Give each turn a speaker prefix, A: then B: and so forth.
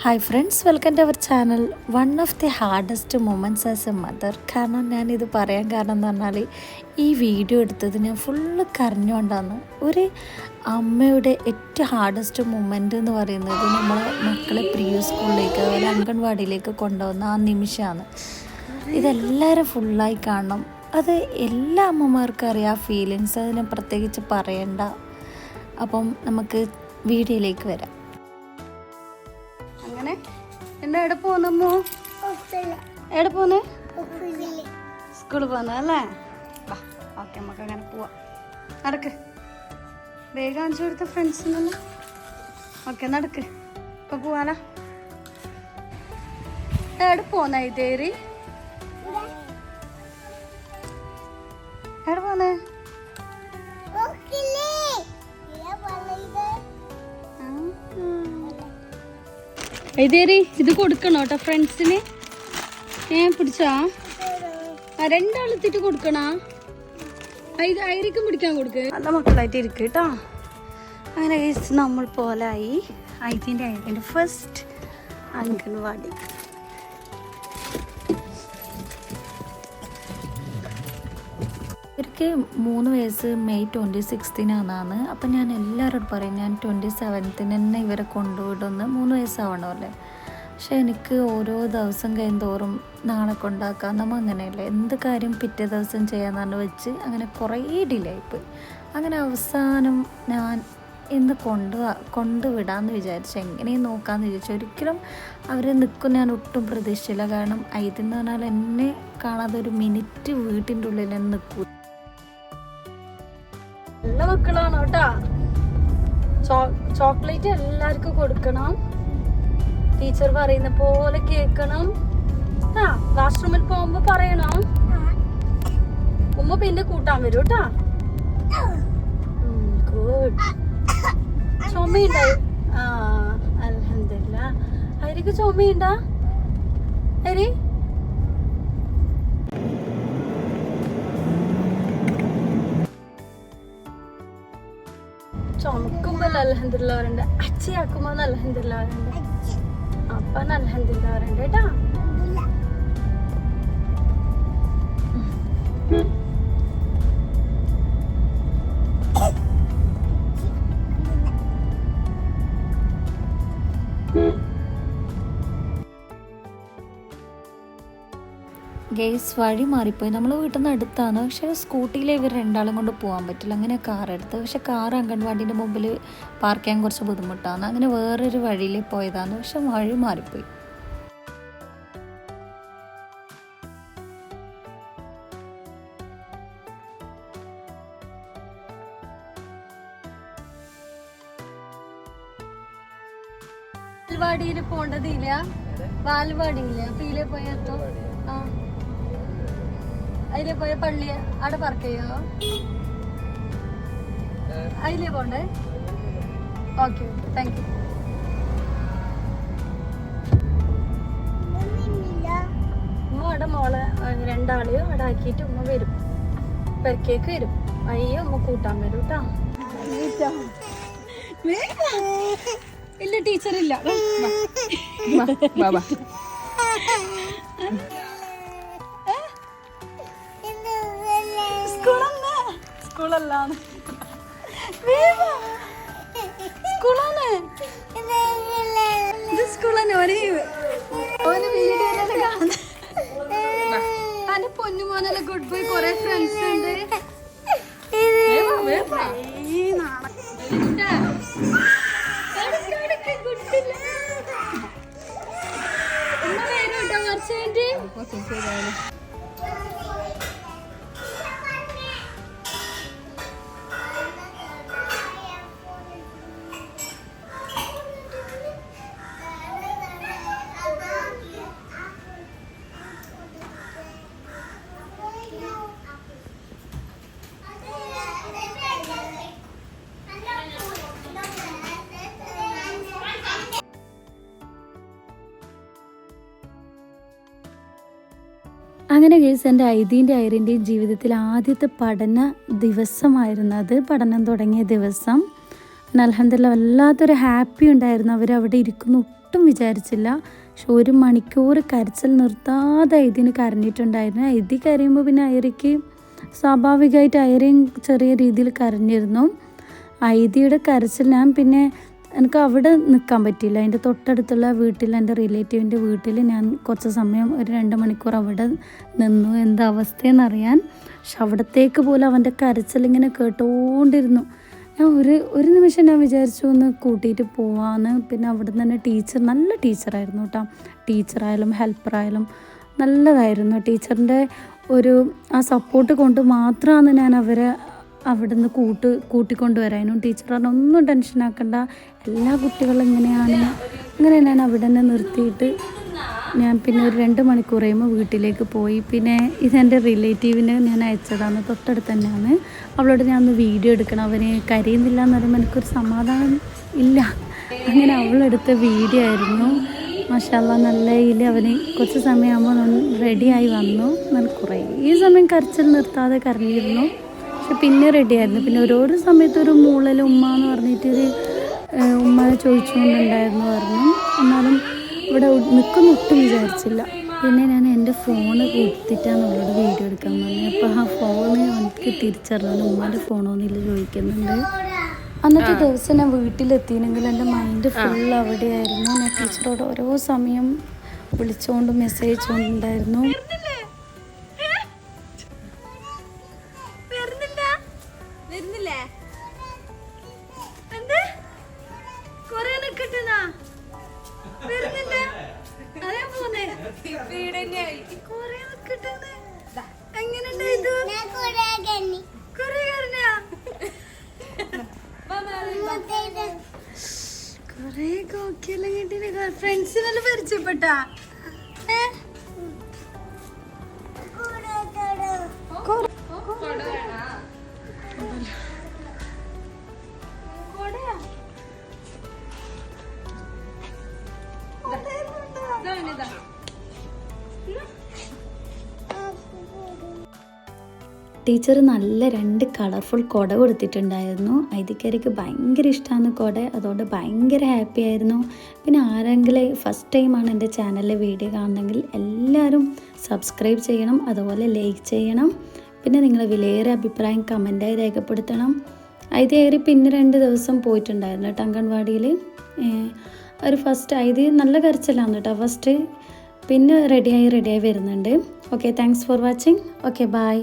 A: Hi friends, welcome to our channel. One of the hardest moments as a mother. കാരണം ഞാനിത് പറയാൻ കാരണം എന്ന് പറഞ്ഞാൽ ഈ വീഡിയോ എടുത്തത് ഞാൻ ഫുള്ള് കരഞ്ഞുകൊണ്ടാണ്. ഒരു അമ്മയുടെ ഏറ്റവും ഹാർഡസ്റ്റ് മൊമെൻ്റ് എന്ന് പറയുന്നത് നമ്മളെ മക്കളെ സ്കൂളിലേക്ക് അതുപോലെ അംഗൻവാടിയിലേക്ക് കൊണ്ടുപോകുന്ന ആ നിമിഷമാണ്. ഇതെല്ലാവരും ഫുള്ളായി കാണണം. അത് എല്ലാ അമ്മമാർക്കും അറിയാം ആ ഫീലിങ്സ്, അതിനെ പ്രത്യേകിച്ച് പറയണ്ട. അപ്പം നമുക്ക് വീഡിയോയിലേക്ക് വരാം.
B: അങ്ങനെ എന്നെ എവിടെ പോന്നമ്മോ? എവിടെ പോന്ന്? സ്കൂളിൽ പോന്നല്ലേ? ഓക്കെ, നമുക്ക് അങ്ങനെ പോവാം. നടക്ക്, വേഗം കാണിച്ചു കൊടുത്ത ഫ്രണ്ട്സിനൊന്നും. ഓക്കെ, നടക്ക്, ഇപ്പൊ പോവാനാ. എവിടെ പോന്ന ഇതേരി? എവിടെ പോന്നേ? ഇതേരി ഇത് കൊടുക്കണോ കേട്ടോ ഫ്രണ്ട്സിന്? പിടിച്ചാ രണ്ടാളെത്തിട്ട് കൊടുക്കണാ? ഐരിക്കും പിടിക്കാൻ കൊടുക്ക്. നല്ല മക്കളായിട്ട് ഇരിക്കും കേട്ടോ. അങ്ങനെ നമ്മൾ പോലായി ഐതിൻ്റെ ഫസ്റ്റ് അംഗൻവാടി.
A: എനിക്ക് 3 വയസ്സ് മെയ് 26-നാണ്. അപ്പം ഞാൻ എല്ലാവരോടും പറയും ഞാൻ 27-ന് തന്നെ ഇവരെ കൊണ്ടുവിടുമെന്ന്. 3 വയസ്സാവണമല്ലേ. പക്ഷെ എനിക്ക് ഓരോ ദിവസം കഴിയുന്തോറും നാളെ കൊണ്ടാക്കാം, നമ്മൾ അങ്ങനെയല്ലേ, എന്ത് കാര്യം പിറ്റേ ദിവസം ചെയ്യാമെന്നാണ് വെച്ച് അങ്ങനെ കുറേ ഡിലേ ആയിപ്പോയി. അങ്ങനെ അവസാനം ഞാൻ ഇന്ന് കൊണ്ടുവിടാമെന്ന് വിചാരിച്ചു. എങ്ങനെയും നോക്കാമെന്ന് വിചാരിച്ചു. ഒരിക്കലും അവർ നിൽക്കും ഞാൻ ഒട്ടും പ്രതീക്ഷിച്ചില്ല. കാരണം ഇതെന്ന് പറഞ്ഞാൽ എന്നെ കാണാതെ ഒരു മിനിറ്റ് വീട്ടിൻ്റെ ഉള്ളിൽ തന്നെ നിൽക്കൂ.
B: നല്ല മക്കളാണ് കേട്ടാ. ചോക്ലേറ്റ് എല്ലാവർക്കും കൊടുക്കണം, ടീച്ചർ പറയുന്ന പോലെ കേൾക്കണം. വാഷ്റൂമിൽ പോകുമ്പോ പറയണം. ഉമ്മ പിന്നെ കൂട്ടാൻ വരും കേട്ടാ. ഗുഡ്. ചുമയുണ്ടായി? അൽഹംദുലില്ലാ. ഹരിക്ക് ചുമയുണ്ടാ? ഹരി ചുമക്കുമ്പോ അൽഹംദുലില്ലാ പറയണ്ട, അച്ചയാക്കുമ്പോ അൽഹംദുലില്ലാ പറയണ്ട, അപ്പൊ അൽഹംദുലില്ലാ പറയണ്ട കേട്ടാ.
A: ഗേസ് വഴി മാറിപ്പോയി. നമ്മൾ വീട്ടിൽ നിന്ന് അടുത്താണ്, പക്ഷേ സ്കൂട്ടിയിൽ ഇവർ രണ്ടാളും കൊണ്ട് പോകാൻ പറ്റില്ല. അങ്ങനെ കാർ എടുത്ത്, പക്ഷെ കാർ അംഗൻവാടിൻ്റെ മുമ്പിൽ പാർക്ക് ചെയ്യാൻ കുറച്ച് ബുദ്ധിമുട്ടാണ്. അങ്ങനെ വേറൊരു വഴിയിൽ പോയതാണ്, പക്ഷെ വഴി മാറിപ്പോയി.
B: ബാലവാടിയിൽ പോണ്ടതില്ല, ബാലവാടിയില്ല. അപ്പൊ ഇതിലെ പോയത്തോ അതിലെ പോയ പള്ളി അവിടെ പാർക്ക് ചെയ്യോ? അതിലേ പോണ്ടേ? Okay, thank you. ഉമ്മ അവിടെ മോളെ രണ്ടാളെയും അവിടെ ആക്കിയിട്ട് ഉമ്മ വരും, പെരക്കേക്ക് വരും. അയ്യോ ഉമ്മ കൂട്ടാൻ വരും കേട്ടാ. ഇല്ല, ടീച്ചർ ഇല്ല. സ്കൂളല്ലാണ്, സ്കൂളാണ്, ഇത് സ്കൂളാണ്. ഓന് വീഡിയോയിലെല്ലാം കാണുന്ന അന്റെ പൊന്നുമോനല്ല. Good bye. കൊറേ ഫ്രണ്ട്സ് ഉണ്ട്.
A: അങ്ങനെ കേസ് എൻ്റെ ഐതിൻ്റെ ഐറിൻ്റെയും ജീവിതത്തിൽ ആദ്യത്തെ പഠന ദിവസമായിരുന്നു അത്. പഠനം തുടങ്ങിയ ദിവസം അൽഹംദുലില്ലാ വല്ലാത്തൊരു ഹാപ്പി ഉണ്ടായിരുന്നു. അവരവിടെ ഇരിക്കുന്നു ഒട്ടും വിചാരിച്ചില്ല. പക്ഷെ 1 മണിക്കൂർ കരച്ചിൽ നിർത്താതെ ഇതിന് കരഞ്ഞിട്ടുണ്ടായിരുന്നു. ഇത് കരയുമ്പോൾ പിന്നെ ഐറിക്ക് സ്വാഭാവികമായിട്ട് ഐറിയും ചെറിയ രീതിയിൽ കരഞ്ഞിരുന്നു. ഐതിയുടെ കരച്ചിൽ ഞാൻ പിന്നെ എനിക്ക് അവിടെ നിൽക്കാൻ പറ്റിയില്ല. അതിൻ്റെ തൊട്ടടുത്തുള്ള വീട്ടിൽ എൻ്റെ റിലേറ്റീവിൻ്റെ വീട്ടിൽ ഞാൻ കുറച്ച് സമയം ഒരു 2 മണിക്കൂർ അവിടെ നിന്നു എന്താ അവസ്ഥയെന്നറിയാൻ. പക്ഷെ അവിടത്തേക്ക് പോലും അവൻ്റെ കരച്ചിലിങ്ങനെ കേട്ടുകൊണ്ടിരുന്നു. ഞാൻ ഒരു നിമിഷം ഞാൻ വിചാരിച്ചു ഒന്ന് കൂട്ടിയിട്ട് പോവാന്ന്. പിന്നെ അവിടെ തന്നെ ടീച്ചർ നല്ല ടീച്ചറായിരുന്നു കേട്ടോ. ടീച്ചറായാലും ഹെൽപ്പറായാലും നല്ലതായിരുന്നു. ടീച്ചറിൻ്റെ ആ സപ്പോർട്ട് കൊണ്ട് മാത്രമാണ് ഞാൻ അവരെ അവിടെ നിന്ന് കൂട്ടിക്കൊണ്ടുവരാനും. ടീച്ചർ പറഞ്ഞു ഒന്നും ടെൻഷനാക്കണ്ട, എല്ലാ കുട്ടികളും ഇങ്ങനെയാണ്. അങ്ങനെ ഞാൻ അവിടെ തന്നെ നിർത്തിയിട്ട് ഞാൻ പിന്നെ ഒരു 2 മണിക്കൂർ കഴിയുമ്പോൾ വീട്ടിലേക്ക് പോയി. പിന്നെ ഇതെൻ്റെ റിലേറ്റീവിന് ഞാൻ അയച്ചതാണ്, തൊട്ടടുത്ത് തന്നെയാണ്. അവളോട് ഞാൻ ഒന്ന് വീഡിയോ എടുക്കണം, അവന് കരയുന്നില്ല എന്ന് പറയുമ്പോൾ എനിക്കൊരു സമാധാനം ഇല്ല. അങ്ങനെ അവളെടുത്ത വീഡിയോ ആയിരുന്നു. മാഷാല്ലാ നല്ല അവന് കുറച്ച് സമയമാകുമ്പോൾ റെഡിയായി വന്നു. ഞാൻ കുറേ സമയം കരച്ചിൽ നിർത്താതെ കരഞ്ഞിരുന്നു. പക്ഷെ പിന്നെ റെഡിയായിരുന്നു. പിന്നെ ഓരോരോ സമയത്ത് ഒരു മൂളൽ ഉമ്മ എന്ന് പറഞ്ഞിട്ടൊരു ഉമ്മനെ ചോദിച്ചുകൊണ്ടുണ്ടായിരുന്നു പറഞ്ഞു. എന്നാലും ഇവിടെ നിൽക്കുന്ന ഒട്ടും വിചാരിച്ചില്ല. പിന്നെ ഞാൻ എൻ്റെ ഫോണ് കൊടുത്തിട്ടാണ് അവളോട് വീഡിയോ എടുക്കാൻ പറഞ്ഞത്. അപ്പോൾ ആ ഫോണ് എനിക്ക് തിരിച്ചറിഞ്ഞു ഉമ്മാൻ്റെ ഫോണോന്നില്ല ചോദിക്കുന്നുണ്ട്. അന്നത്തെ ദിവസം ഞാൻ വീട്ടിലെത്തിയെങ്കിൽ എൻ്റെ മൈൻഡ് ഫുൾ അവിടെയായിരുന്നു. ഞാൻ ടീച്ചറോട് ഓരോ സമയം വിളിച്ചുകൊണ്ടും മെസ്സേജ് കൊണ്ടുണ്ടായിരുന്നു.
B: ഫ്രണ്ട്സിനെല്ലാം പരിചയപ്പെട്ടാ
A: ടീച്ചർ നല്ല 2 കളർഫുൾ കുട കൊടുത്തിട്ടുണ്ടായിരുന്നു. ഐതിക്കാരിക്ക് ഭയങ്കര ഇഷ്ടമാണ് കുട, അതുകൊണ്ട് ഭയങ്കര ഹാപ്പി ആയിരുന്നു. പിന്നെ ആരെങ്കിലും ഫസ്റ്റ് ടൈമാണ് എൻ്റെ ചാനലിലെ വീഡിയോ കാണണമെങ്കിൽ എല്ലാവരും സബ്സ്ക്രൈബ് ചെയ്യണം, അതുപോലെ ലൈക്ക് ചെയ്യണം. പിന്നെ നിങ്ങളെ വിലയേറെ അഭിപ്രായം കമൻറ്റായി രേഖപ്പെടുത്തണം. ഐതി പിന്നെ 2 ദിവസം പോയിട്ടുണ്ടായിരുന്നു കേട്ടോ അംഗൻവാടിയിൽ. ഐതി നല്ല കരച്ചിലാണ് കേട്ടോ ഫസ്റ്റ്. പിന്നെ റെഡിയായി വരുന്നുണ്ട്. Okay, thanks for watching. Okay, by.